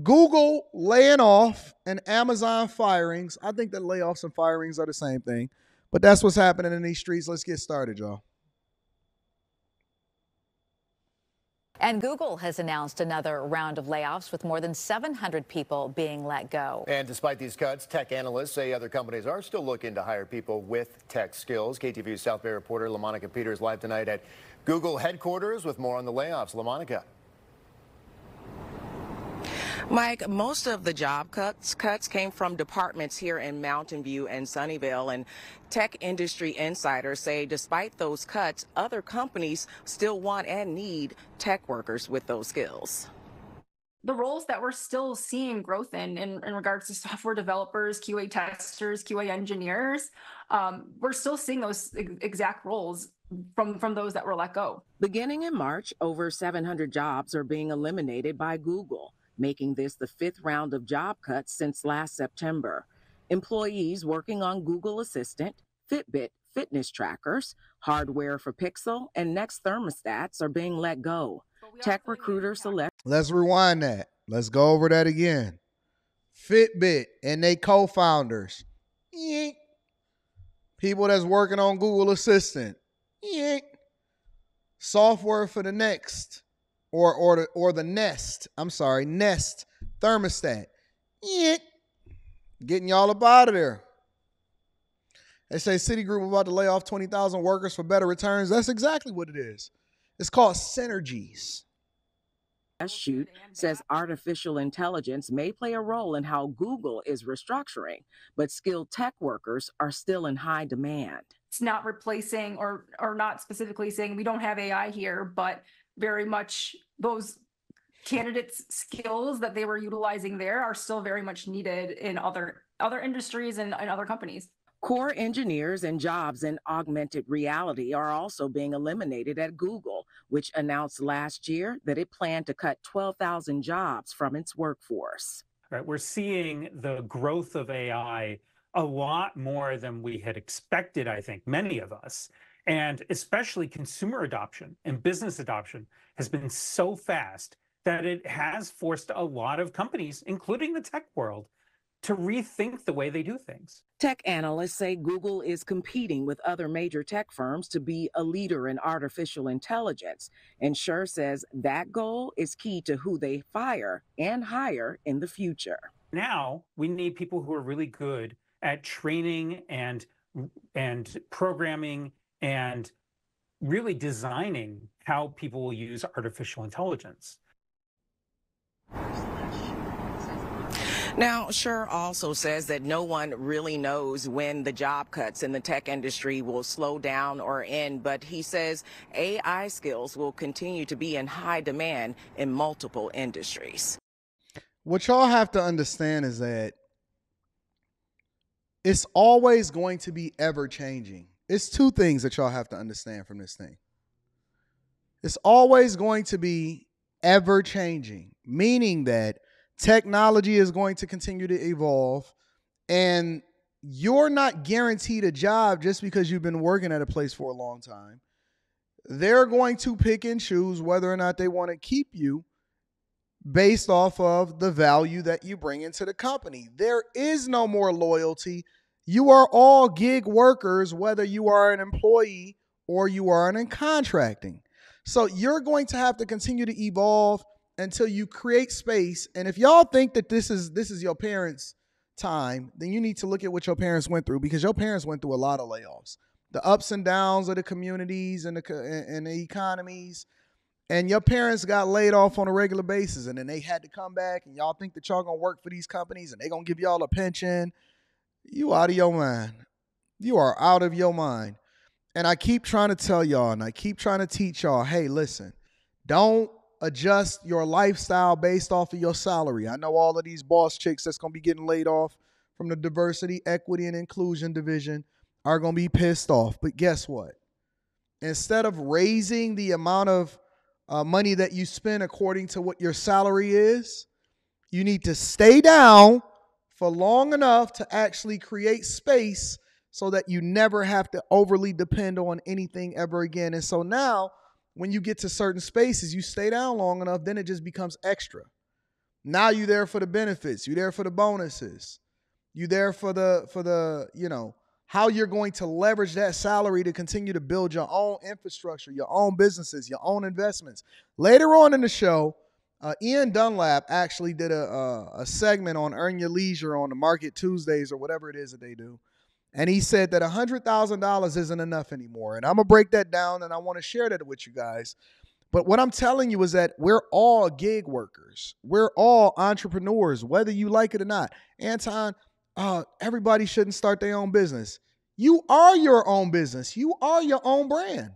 Google laying off and Amazon firings. I think that layoffs and firings are the same thing, but that's what's happening in these streets. Let's get started, y'all. And Google has announced another round of layoffs with more than 700 people being let go. And despite these cuts, tech analysts say other companies are still looking to hire people with tech skills. KTVU South Bay reporter LaMonica Peters live tonight at Google headquarters with more on the layoffs. LaMonica. Mike, most of the job cuts came from departments here in Mountain View and Sunnyvale, and tech industry insiders say despite those cuts, other companies still want and need tech workers with those skills. The roles that we're still seeing growth in regards to software developers, QA testers, QA engineers, we're still seeing those exact roles from those that were let go. Beginning in March, over 700 jobs are being eliminated by Google, making this the fifth round of job cuts since last September. Employees working on Google Assistant, Fitbit fitness trackers, hardware for Pixel, and Next thermostats are being let go. Tech recruiter select. Let's rewind that. Let's go over that again. Fitbit and they co-founders. Yeet. People that's working on Google Assistant. Yeet. Software for the Next. Or the Nest. I'm sorry, Nest thermostat. Yeah. Getting y'all up out of there. They say Citigroup about to lay off 20,000 workers for better returns. That's exactly what it is. It's called synergies. Shoot says artificial intelligence may play a role in how Google is restructuring, but skilled tech workers are still in high demand. It's not replacing or not specifically saying we don't have AI here, but very much those candidates' skills that they were utilizing there are still very much needed in other industries and other companies. Core engineers and jobs in augmented reality are also being eliminated at Google, which announced last year that it planned to cut 12,000 jobs from its workforce. Right, we're seeing the growth of AI a lot more than we had expected, I think, many of us. And especially consumer adoption and business adoption has been so fast that it has forced a lot of companies, including the tech world, to rethink the way they do things. Tech analysts say Google is competing with other major tech firms to be a leader in artificial intelligence. And Scher says that goal is key to who they fire and hire in the future. Now we need people who are really good at training and programming and really designing how people will use artificial intelligence. Now, Scher also says that no one really knows when the job cuts in the tech industry will slow down or end, but he says AI skills will continue to be in high demand in multiple industries. What y'all have to understand is that it's always going to be ever changing. It's two things that y'all have to understand from this thing. It's always going to be ever changing, meaning that technology is going to continue to evolve, and you're not guaranteed a job just because you've been working at a place for a long time. They're going to pick and choose whether or not they want to keep you based off of the value that you bring into the company. There is no more loyalty. You are all gig workers, whether you are an employee or you are in contracting. So you're going to have to continue to evolve until you create space. And if y'all think that this is your parents' time, then you need to look at what your parents went through, because your parents went through a lot of layoffs, the ups and downs of the communities and the economies. And your parents got laid off on a regular basis, and then they had to come back, and y'all think that y'all gonna work for these companies and they gonna give y'all a pension. You out of your mind. You are out of your mind. And I keep trying to tell y'all, and I keep trying to teach y'all, hey, listen, don't adjust your lifestyle based off of your salary. I know all of these boss chicks that's going to be getting laid off from the diversity, equity, and inclusion division are going to be pissed off. But guess what? Instead of raising the amount of money that you spend according to what your salary is, you need to stay down for long enough to actually create space so that you never have to overly depend on anything ever again. And so now, when you get to certain spaces, you stay down long enough, then it just becomes extra. Now you there for the benefits. You there for the bonuses. You there for the, you know, how you're going to leverage that salary to continue to build your own infrastructure, your own businesses, your own investments. Later on in the show, Ian Dunlap actually did a segment on Earn Your Leisure on the Market Tuesdays or whatever it is that they do. And he said that $100,000 isn't enough anymore. And I'm going to break that down, and I want to share that with you guys. But what I'm telling you is that we're all gig workers. We're all entrepreneurs, whether you like it or not. Anton, everybody shouldn't start their own business. You are your own business. You are your own brand.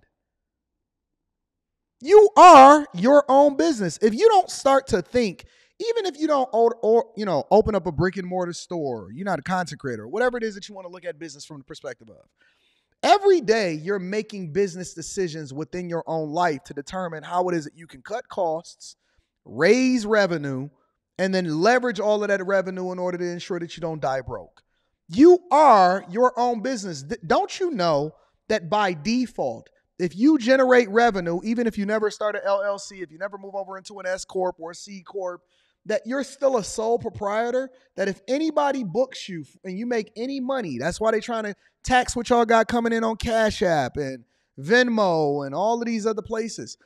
You are your own business. If you don't start to think, even if you don't open up a brick and mortar store, you're not a content creator, whatever it is that you want to look at business from the perspective of. Every day you're making business decisions within your own life to determine how it is that you can cut costs, raise revenue, and then leverage all of that revenue in order to ensure that you don't die broke. You are your own business. Don't you know that by default, if you generate revenue, even if you never start an LLC, if you never move over into an S Corp or a C Corp, that you're still a sole proprietor, that if anybody books you and you make any money, that's why they're trying to tax what y'all got coming in on Cash App and Venmo and all of these other places,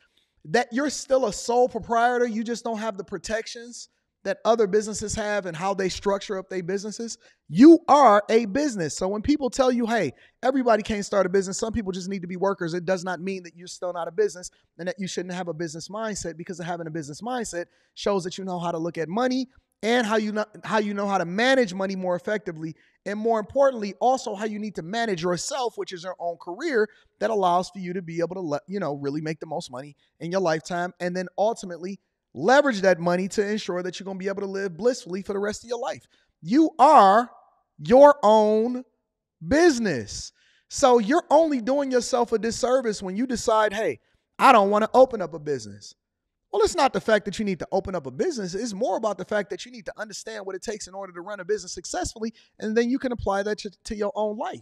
that you're still a sole proprietor. You just don't have the protections that other businesses have and how they structure up their businesses. You are a business. So when people tell you, hey, everybody can't start a business, some people just need to be workers, it does not mean that you're still not a business and that you shouldn't have a business mindset, because of having a business mindset shows that you know how to look at money and how you know how to manage money more effectively. And more importantly, also how you need to manage yourself, which is your own career that allows for you to be able to really make the most money in your lifetime, and then ultimately leverage that money to ensure that you're going to be able to live blissfully for the rest of your life. You are your own business. So you're only doing yourself a disservice when you decide, hey, I don't want to open up a business. Well, it's not the fact that you need to open up a business. It's more about the fact that you need to understand what it takes in order to run a business successfully, and then you can apply that to your own life.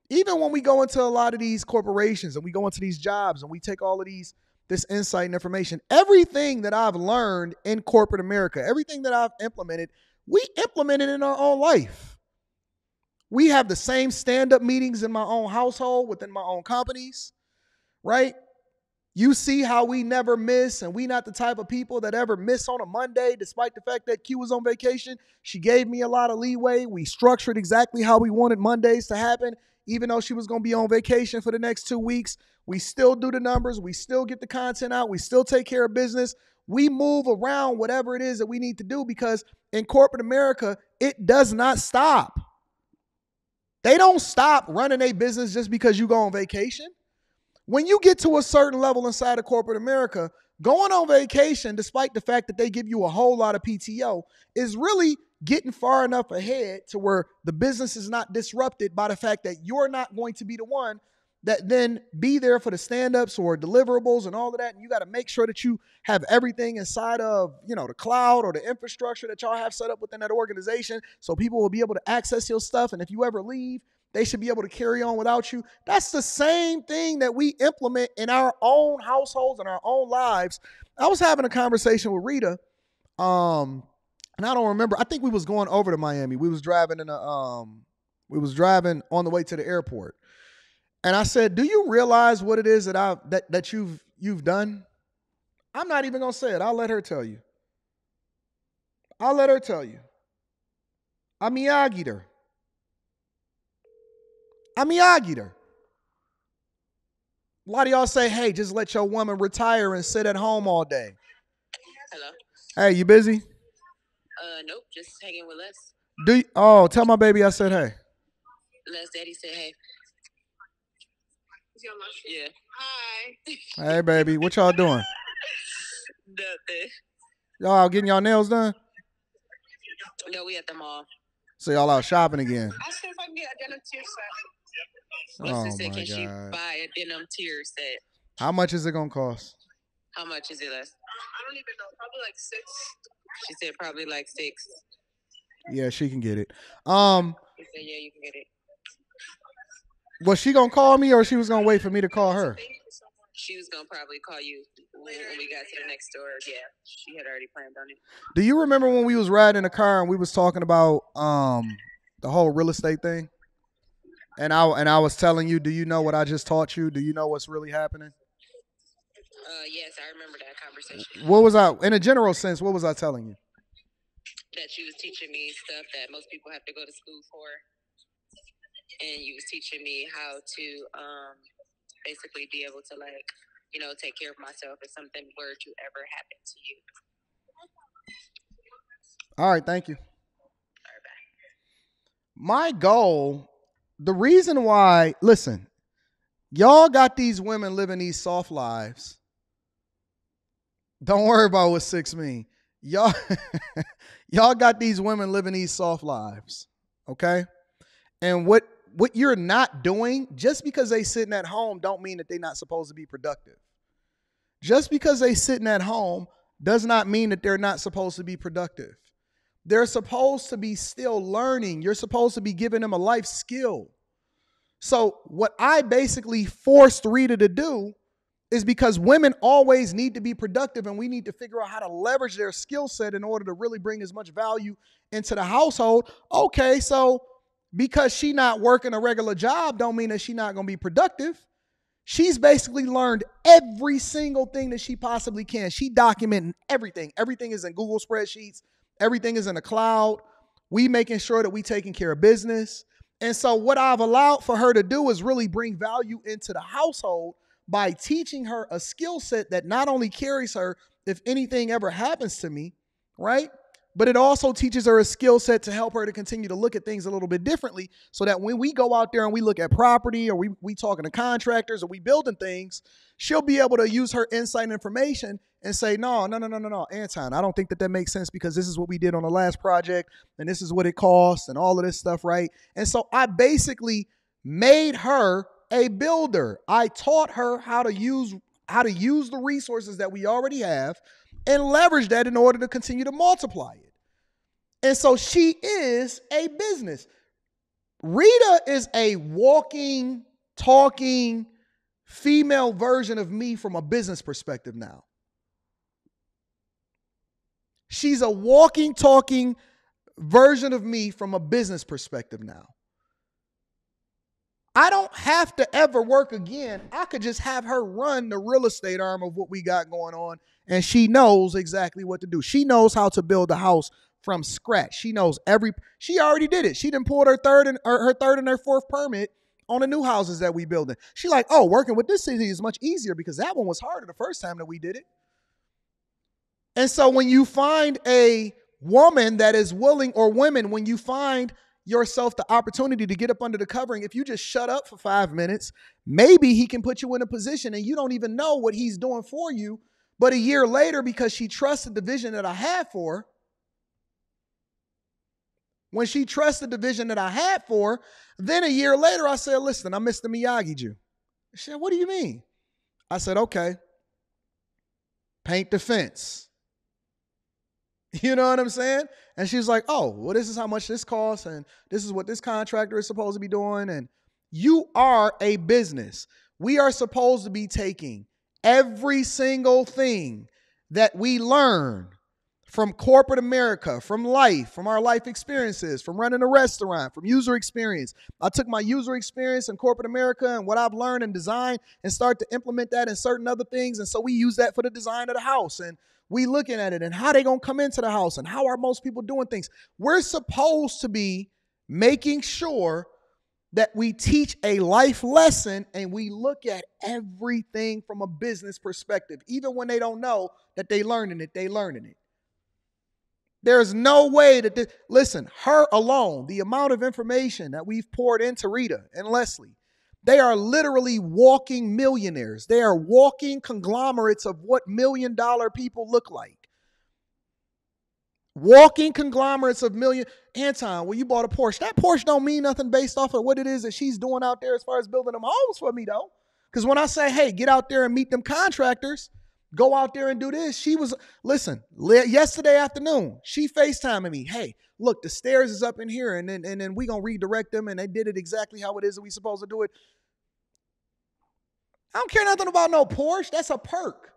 Even when we go into a lot of these corporations and we go into these jobs and we take all of this insight and information, everything that I've learned in corporate America, everything that I've implemented, we implemented in our own life. We have the same stand-up meetings in my own household, within my own companies, right? You see how we never miss, and we not the type of people that ever miss on a Monday, despite the fact that Q was on vacation. She gave me a lot of leeway. We structured exactly how we wanted Mondays to happen, even though she was going to be on vacation for the next 2 weeks. We still do the numbers. We still get the content out. We still take care of business. We move around whatever it is that we need to do, because in corporate America, it does not stop. They don't stop running a business just because you go on vacation. When you get to a certain level inside of corporate America, going on vacation, despite the fact that they give you a whole lot of PTO, is really getting far enough ahead to where the business is not disrupted by the fact that you're not going to be the one that then be there for the stand-ups or deliverables and all of that. And you got to make sure that you have everything inside of, the cloud or the infrastructure that y'all have set up within that organization, so people will be able to access your stuff. And if you ever leave, they should be able to carry on without you. That's the same thing that we implement in our own households and our own lives. I was having a conversation with Rita, and I don't remember. I think we was going over to Miami. We was driving on the way to the airport. And I said, "Do you realize what it is that you've done?" I'm not even gonna say it. I'll let her tell you. I'm Miyagi her. A lot of y'all say, hey, just let your woman retire and sit at home all day. Hello. Hey, you busy? Nope, just hanging with Les. Tell my baby I said hey. Les daddy said hey. Yeah. Hi. Hey, baby, what y'all doing? Nothing. Y'all getting y'all nails done? No, we at the mall. So y'all out shopping again? I said if I can get a denim tier set. My sister said, can she buy a denim tier set? How much is it gonna cost? How much is it, Les? I don't even know. Probably like 6. She said probably like 6. Yeah, she can get it. She said, yeah, you can get it. Was she gonna call me, or she was gonna wait for me to call her? she was gonna probably call you when we got to the next door. Yeah, she had already planned on it. Do you remember when we was riding in the car and we was talking about the whole real estate thing? And I was telling you, do you know what I just taught you? Do you know what's really happening? Yes, I remember that conversation. What was I, in a general sense, what was I telling you? That you was teaching me stuff that most people have to go to school for, and you was teaching me how to basically be able to, like, you know, take care of myself if something were to ever happen to you. All right, thank you. All right, bye. My goal, the reason why, listen, y'all got these women living these soft lives. Don't worry about what 6 mean. Y'all, y'all got these women living these soft lives, okay? And what you're not doing, just because they sitting at home don't mean that they're not supposed to be productive. Just because they sitting at home does not mean that they're not supposed to be productive. They're supposed to be still learning. You're supposed to be giving them a life skill. So what I basically forced Rita to do is, because women always need to be productive and we need to figure out how to leverage their skill set in order to really bring as much value into the household. Okay, so because she not working a regular job don't mean that she not going to be productive. She's basically learned every single thing that she possibly can. She documenting everything. Everything is in Google spreadsheets. Everything is in the cloud. We making sure that we taking care of business. And so what I've allowed for her to do is really bring value into the household by teaching her a skill set that not only carries her if anything ever happens to me, right? But it also teaches her a skill set to help her to continue to look at things a little bit differently, so that when we go out there and we look at property, or we talking to contractors, or we building things, she'll be able to use her insight and information and say, no, Anton, I don't think that makes sense, because this is what we did on the last project and this is what it costs and all of this stuff, right? And so I basically made her a builder. I taught her how to use the resources that we already have and leverage that in order to continue to multiply it. And so she is a business. Rita is a walking, talking female version of me from a business perspective now. She's a walking, talking version of me from a business perspective now. I don't have to ever work again. I could just have her run the real estate arm of what we got going on, and she knows exactly what to do. She knows how to build a house from scratch. She knows she already did it. She done pulled her third and her fourth permit on the new houses that we building. She like, oh, working with this city is much easier because that one was harder the first time that we did it. And so when you find a woman that is willing, or women, when you find yourself the opportunity to get up under the covering, if you just shut up for 5 minutes, maybe he can put you in a position and you don't even know what he's doing for you. But a year later, because she trusted the vision that I had for her, when she trusted the vision that I had for her, then a year later I said, listen, I'm Mr. Miyagi-Ju. She said, what do you mean? I said, okay, paint the fence. You know what I'm saying? And she's like, oh, well, this is how much this costs, and this is what this contractor is supposed to be doing. And you are a business. We are supposed to be taking every single thing that we learn from corporate America, from life, from our life experiences, from running a restaurant, from user experience. I took my user experience in corporate America and what I've learned in design and start to implement that in certain other things. And so we use that for the design of the house. And we looking at it and how they going to come into the house and how are most people doing things. We're supposed to be making sure that we teach a life lesson and we look at everything from a business perspective. Even when they don't know that they learning it, they learning it. There's no way that listen, her alone, the amount of information that we've poured into Rita and Leslie, they are literally walking millionaires. They are walking conglomerates of what $1 million people look like. Walking conglomerates of million. Anton, well, you bought a Porsche. That Porsche don't mean nothing based off of what it is that she's doing out there as far as building them homes for me, though. Because when I say, hey, get out there and meet them contractors, go out there and do this. She was, listen, yesterday afternoon, she FaceTiming me. Hey, look, the stairs is up in here, and then we going to redirect them, and they did it exactly how it is that we supposed to do it. I don't care nothing about no Porsche. That's a perk.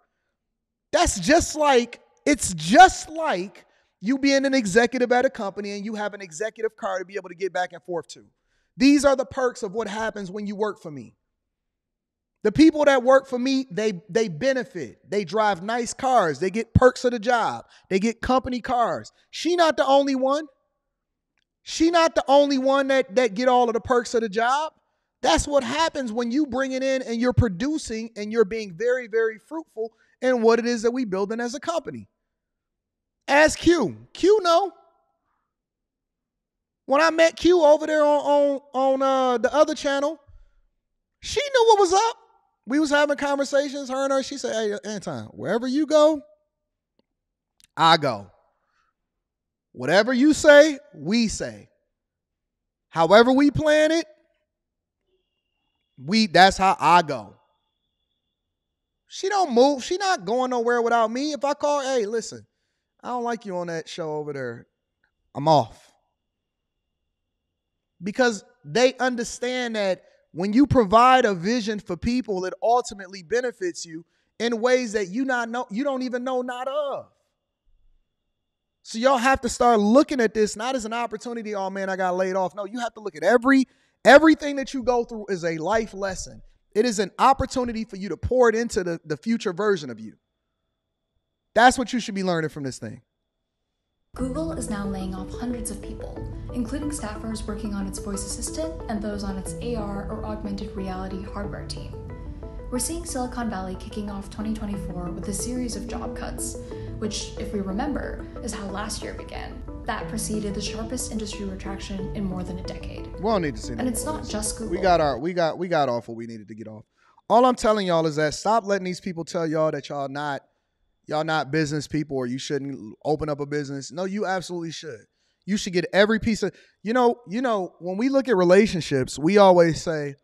It's just like you being an executive at a company and you have an executive car to be able to get back and forth to. These are the perks of what happens when you work for me. The people that work for me, they benefit. They drive nice cars. They get perks of the job. They get company cars. She not the only one. She not the only one that get all of the perks of the job. That's what happens when you bring it in and you're producing and you're being very, very fruitful in what it is that we building as a company. Ask Q. Q know. When I met Q over there on the other channel, she knew what was up. We was having conversations, her and her. She said, hey, Anton, wherever you go, I go. Whatever you say, we say. However we plan it, that's how I go. She don't move. She not going nowhere without me. If I call, hey, listen, I don't like you on that show over there, I'm off. Because they understand that when you provide a vision for people, it ultimately benefits you in ways that you don't even know not of. So y'all have to start looking at this not as an opportunity, oh man, I got laid off. No, you have to look at everything that you go through is a life lesson. It is an opportunity for you to pour it into the future version of you. That's what you should be learning from this thing. Google is now laying off hundreds of people, including staffers working on its voice assistant and those on its AR or augmented reality hardware team. We're seeing Silicon Valley kicking off 2024 with a series of job cuts, which, if we remember, is how last year began. That preceded the sharpest industry retraction in more than a decade. We don't need to see that. And it's not just Google. We got off what we needed to get off. All I'm telling y'all is that stop letting these people tell y'all that y'all not business people or you shouldn't open up a business. No, you absolutely should. You should get every piece of, when we look at relationships, we always say,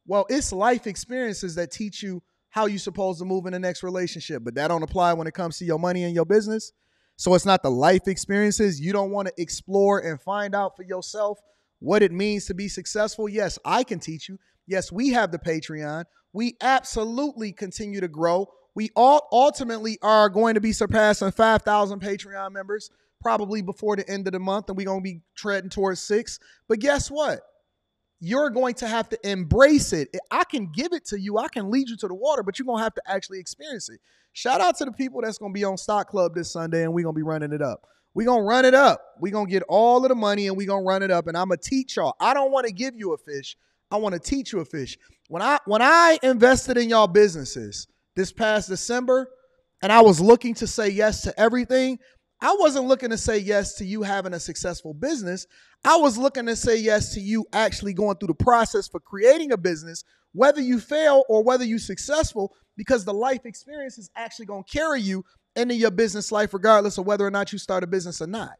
well, it's life experiences that teach you how you're supposed to move in the next relationship, but that don't apply when it comes to your money and your business. So it's not the life experiences. You don't want to explore and find out for yourself what it means to be successful. Yes, I can teach you. Yes, we have the Patreon. We absolutely continue to grow. We all ultimately are going to be surpassing 5,000 Patreon members probably before the end of the month, and we're going to be treading towards 6. But guess what? You're going to have to embrace it. I can give it to you. I can lead you to the water, but you're going to have to actually experience it. Shout out to the people that's going to be on Stock Club this Sunday, and we're going to be running it up. We're going to run it up. We're going to get all of the money, and we're going to run it up, and I'm going to teach y'all. I don't want to give you a fish. I want to teach you a fish. When I invested in y'all businesses this past December, and I was looking to say yes to everything, I wasn't looking to say yes to you having a successful business. I was looking to say yes to you actually going through the process for creating a business, whether you fail or whether you're successful, because the life experience is actually going to carry you into your business life, regardless of whether or not you start a business or not.